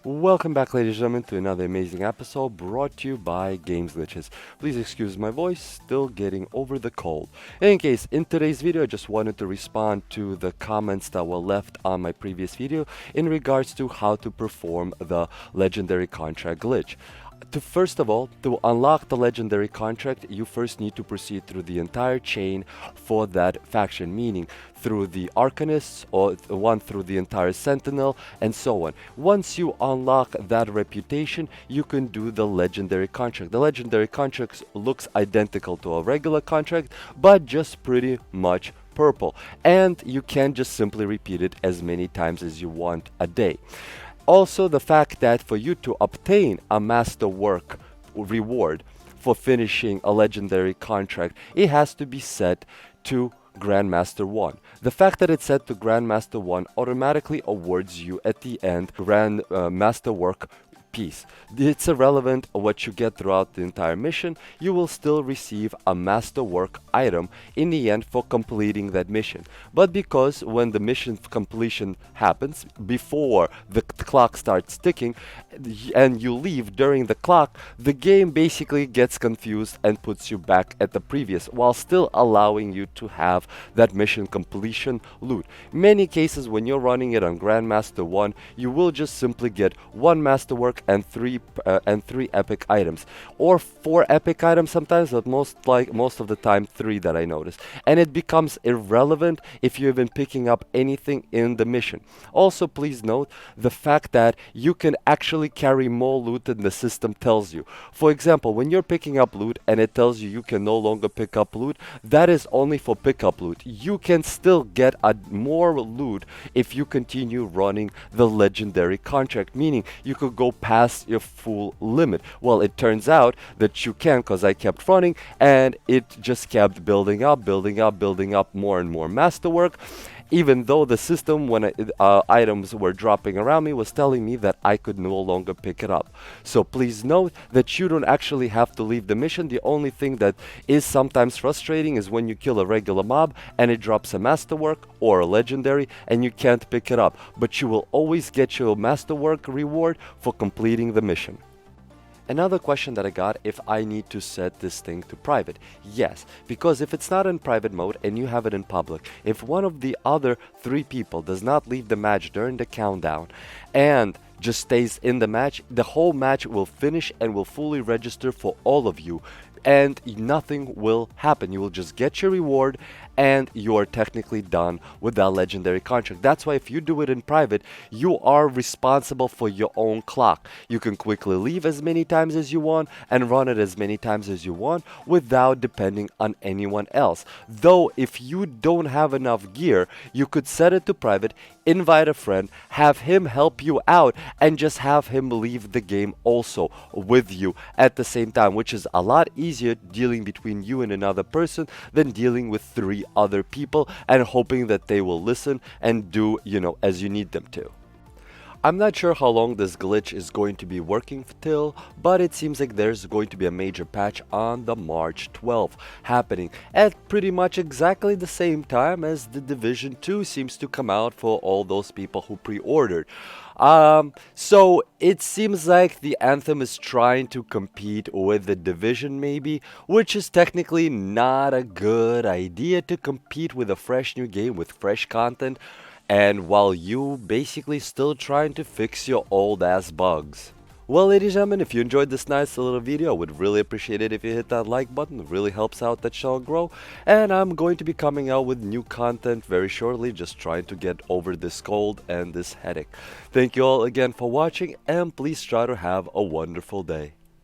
Welcome back, ladies and gentlemen, to another amazing episode brought to you by GamesGlitches. Please excuse my voice, still getting over the cold. In any case, in today's video, I just wanted to respond to the comments that were left on my previous video in regards to how to perform the legendary contract glitch. First of all, to unlock the legendary contract, you first need to proceed through the entire chain for that faction, meaning through the Arcanists or one through the entire Sentinel and so on. Once you unlock that reputation, you can do the legendary contract. The legendary contract looks identical to a regular contract, but just pretty much purple, and you can just simply repeat it as many times as you want a day. Also, the fact that for you to obtain a masterwork reward for finishing a legendary contract, it has to be set to Grandmaster 1. The fact that it's set to Grandmaster 1 automatically awards you at the end Masterwork piece. It's irrelevant what you get throughout the entire mission, you will still receive a masterwork item in the end for completing that mission. But because when the mission completion happens, before the clock starts ticking and you leave during the clock, the game basically gets confused and puts you back at the previous while still allowing you to have that mission completion loot. Many cases when you're running it on Grandmaster 1, you will just simply get one masterwork and three epic items, or 4 epic items sometimes, but most of the time 3 that I noticed, and it becomes irrelevant if you're even picking up anything in the mission. Also, please note the fact that you can actually carry more loot than the system tells you. For example, when you're picking up loot and it tells you you can no longer pick up loot, that is only for pickup loot. You can still get more loot if you continue running the legendary contract, meaning you could go past your full limit. Well, it turns out that you can, because I kept running and it just kept building up more and more masterwork, even though the system, when items were dropping around me, was telling me that I could no longer pick it up. So please note that you don't actually have to leave the mission. The only thing that is sometimes frustrating is when you kill a regular mob and it drops a masterwork or a legendary and you can't pick it up, but you will always get your masterwork reward for completing the mission. Another question that I got, if I need to set this thing to private. Yes, because if it's not in private mode and you have it in public, if one of the other 3 people does not leave the match during the countdown and just stays in the match, the whole match will finish and will fully register for all of you, and nothing will happen. You will just get your reward and you're technically done with that legendary contract. That's why if you do it in private, you are responsible for your own clock. You can quickly leave as many times as you want and run it as many times as you want without depending on anyone else. Though if you don't have enough gear, you could set it to private, invite a friend, have him help you out, and just have him leave the game also with you at the same time, which is a lot easier dealing between you and another person than dealing with 3 other people and hoping that they will listen and do, as you need them to. I'm not sure how long this glitch is going to be working till, but it seems like there's going to be a major patch on the March 12th happening at pretty much exactly the same time as the Division 2 seems to come out for all those people who pre-ordered. So it seems like the Anthem is trying to compete with the Division maybe, which is technically not a good idea to compete with a fresh new game with fresh content, and while you basically still trying to fix your old ass bugs. Well, ladies and gentlemen, if you enjoyed this nice little video, I would really appreciate it if you hit that like button. It really helps out that channel grow. And I'm going to be coming out with new content very shortly, just trying to get over this cold and this headache. Thank you all again for watching, and please try to have a wonderful day.